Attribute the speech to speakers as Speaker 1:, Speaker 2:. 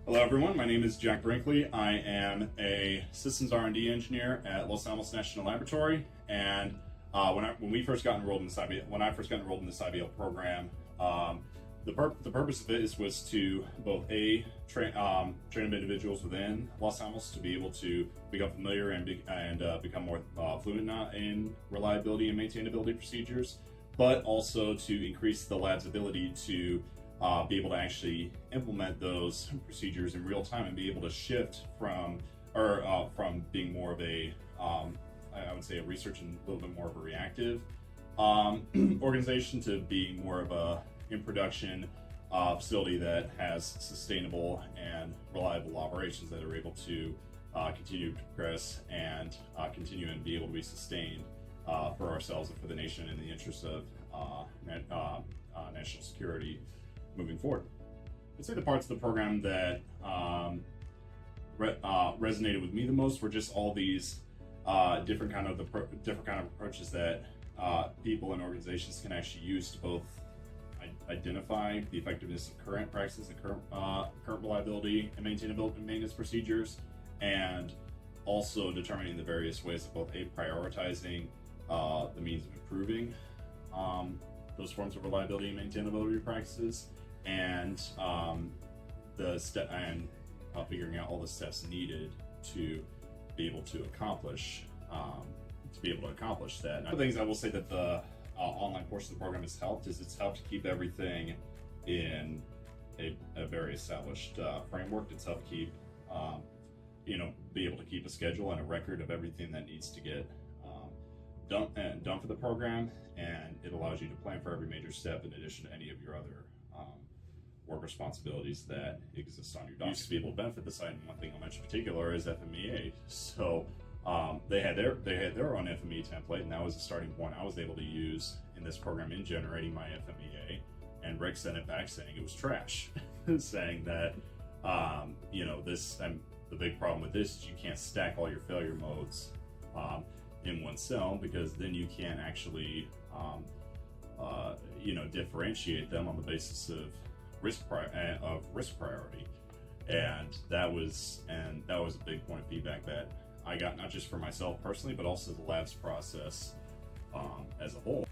Speaker 1: Hello everyone, my name is Jack Brinkley. I am a systems R&D engineer at Los Alamos National Laboratory, and when I first got enrolled in this iBL program, the purpose of it was to both train individuals within Los Alamos to be able to become familiar and become more fluent in reliability and maintainability procedures, but also to increase the lab's ability to be able to actually implement those procedures in real time and be able to shift from being more of a I would say a research and a little bit more of a reactive organization to being more of a in production facility that has sustainable and reliable operations that are able to continue to progress and continue and be able to be sustained for ourselves and for the nation in the interest of national security moving forward. I'd say the parts of the program that resonated with me the most were just all these different kind of approaches that people and organizations can actually use to both identify the effectiveness of current practices and current reliability and maintainability and maintenance procedures, and also determining the various ways of both prioritizing the means of improving those forms of reliability and maintainability practices, and figuring out all the steps needed to be able to accomplish that. One of the things I will say that the online portion of the program has helped is it's helped keep everything in a very established framework. It's helped keep be able to keep a schedule and a record of everything that needs to get done for the program, and it allows you to plan for every major step in addition to any of your other work responsibilities that exist on your document. To be able to benefit the site, and one thing I'll mention in particular is FMEA. So they had their own FMEA template, and that was a starting point I was able to use in this program in generating my FMEA. And Rick sent it back saying it was trash, saying that the big problem with this is you can't stack all your failure modes in one cell, because then you can't actually differentiate them on the basis of risk priority. And that was a big point of feedback that I got, not just for myself personally, but also the lab's process as a whole.